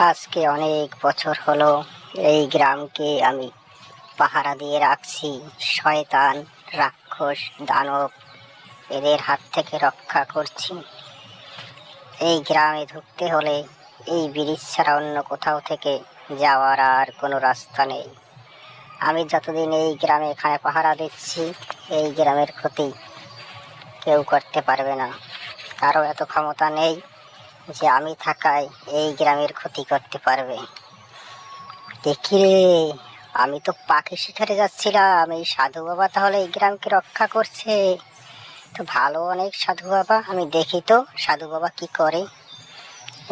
আজকে অনেক বছর হলো এই গ্রামকে আমি পাহারা দিয়ে রাখছি। শয়তান, রাক্ষস, দানব এদের হাত থেকে রক্ষা করছি। এই গ্রামে ঢুকতে হলে এই ব্রিজ ছাড়া অন্য কোথাও থেকে যাওয়ার আর কোনো রাস্তা নেই। আমি যতদিন এই গ্রামে এখানে পাহারা দিচ্ছি, এই গ্রামের ক্ষতি কেউ করতে পারবে না। কারো এত ক্ষমতা নেই যে আমি থাকায় এই গ্রামের ক্ষতি করতে পারবে। দেখি রে, আমি তো পাখি শিকারে যাচ্ছিলাম, এই সাধু বাবা তাহলে এই গ্রামকে রক্ষা করছে। তো ভালো, অনেক সাধু বাবা। আমি দেখি তো সাধু বাবা কি করে।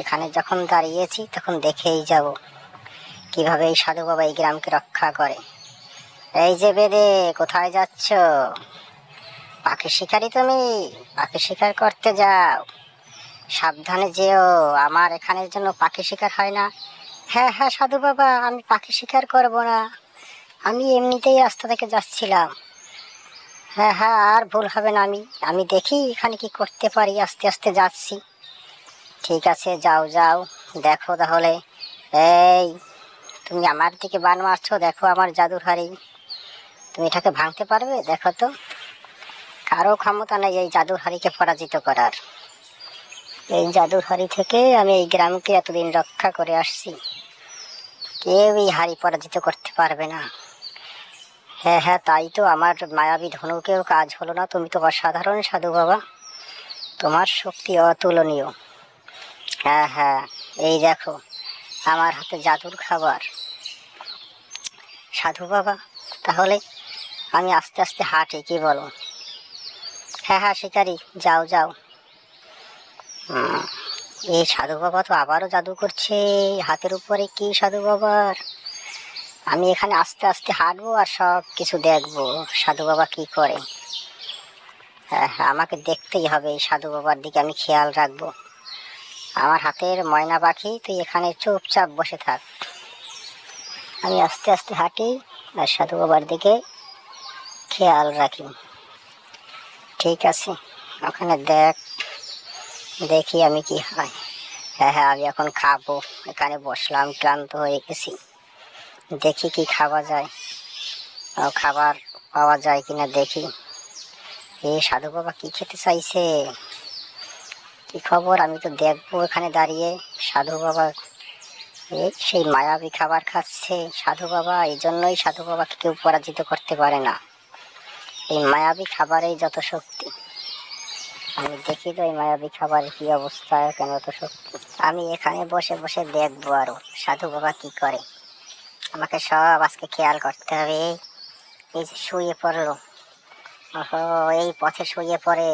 এখানে যখন দাঁড়িয়েছি তখন দেখেই যাব কিভাবে এই সাধু বাবা এই গ্রামকে রক্ষা করে। এই যে বেদে, কোথায় যাচ্ছ? পাখি শিকারি তুমি? পাখি শিকার করতে যাও, সাবধানে যেও। আমার এখানের জন্য পাখি শিকার হয় না। হ্যাঁ হ্যাঁ সাধু বাবা, আমি পাখি শিকার করব না, আমি এমনিতেই রাস্তা থেকে যাচ্ছিলাম। হ্যাঁ হ্যাঁ, আর ভুল হবে না। আমি আমি দেখি এখানে কি করতে পারি। আস্তে আস্তে যাচ্ছি। ঠিক আছে, যাও যাও। দেখো তাহলে, এই তুমি আমার দিকে বান মারছো, দেখো আমার জাদুর হাড়ি। তুমি এটাকে ভাঙতে পারবে? দেখো তো, কারো ক্ষমতা নেই এই জাদুর হাড়িকে পরাজিত করার। এই জাদুর হাড়ি থেকে আমি এই গ্রামকে এতদিন রক্ষা করে আসছি। কেউ এই হাড়ি পরাজিত করতে পারবে না। হ্যাঁ হ্যাঁ, তাই তো, আমার মায়াবী ধনুকেও কাজ হলো না। তুমি তো অসাধারণ সাধু বাবা, তোমার শক্তি অতুলনীয়। হ্যাঁ হ্যাঁ, এই দেখো আমার হাতে জাদুর খাবার। সাধু বাবা, তাহলে আমি আস্তে আস্তে হাঁটি, কি বলো? হ্যাঁ হ্যাঁ শিকারি, যাও যাও। এই সাধু বাবা তো আবারও জাদু করছে। হাতের উপরে কি সাধু বাবার? আমি এখানে আস্তে আস্তে হাঁটবো আর সব কিছু দেখবো সাধু বাবা কি করে। হ্যাঁ হ্যাঁ, আমাকে দেখতেই হবে, এই সাধু বাবার দিকে আমি খেয়াল রাখবো। আমার হাতের ময়না পাখি, তুই এখানে চুপচাপ বসে থাক। আমি আস্তে আস্তে হাঁটি আর সাধু বাবার দিকে খেয়াল রাখি। ঠিক আছে, ওখানে দেখি আমি কি হয়। হ্যাঁ হ্যাঁ, আমি এখন খাবো। এখানে বসলাম, ক্লান্ত হয়ে গেছি। দেখি কি খাওয়া যায়, খাবার পাওয়া যায় কিনা দেখি। সাধু বাবা কি খেতে চাইছে, কি খবর? আমি তো দেখবো এখানে দাঁড়িয়ে। সাধু বাবা সেই মায়াবী খাবার খাচ্ছে। সাধু বাবা, এই জন্যই সাধু বাবাকে কেউ পরাজিত করতে পারে না। এই মায়াবী খাবারেই যত শক্তি। আমি দেখি তো এই মায়াবী খাবারের কি অবস্থা, কেন এত শক্তি। আমি এখানে বসে বসে দেখবো আরো সাধু বাবা কি করে। আমাকে সব আজকে খেয়াল করতে হবে। এই যে শুয়ে পড়লো, ওহো, এই পথে শুয়ে পড়ে,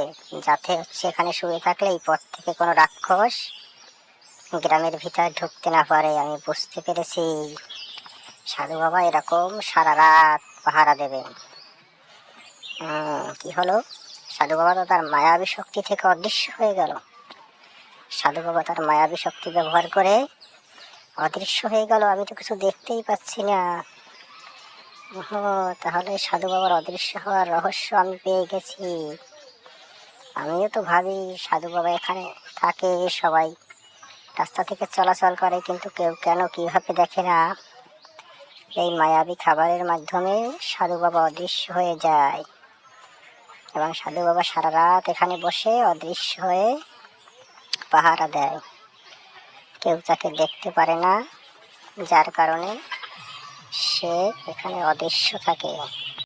যাতে হচ্ছে এখানে শুয়ে থাকলে এই পথ থেকে কোনো রাক্ষস গ্রামের ভিতর ঢুকতে না পারে। আমি বুঝতে পেরেছি, সাধু বাবা এরকম সারা রাত পাহারা দেবে। কি হলো? সাধু বাবা তো তার মায়াবী শক্তি থেকে অদৃশ্য হয়ে গেল। সাধু বাবা তার মায়াবী শক্তি ব্যবহার করে অদৃশ্য হয়ে গেল। আমি তো কিছু দেখতেই পাচ্ছি না। তাহলে সাধু বাবার অদৃশ্য হওয়ার রহস্য আমি পেয়ে গেছি। আমিও তো ভাবি সাধু বাবা এখানে থাকে, সবাই রাস্তা থেকে চলাচল করে, কিন্তু কেউ কেন কিভাবে দেখে না। এই মায়াবী খাবারের মাধ্যমে সাধু বাবা অদৃশ্য হয়ে যায় এবং সাধু বাবা সারা রাত এখানে বসে অদৃশ্য হয়ে পাহারা দেয়। কেউ তাকে দেখতে পারে না, যার কারণে সে এখানে অদৃশ্য থাকে।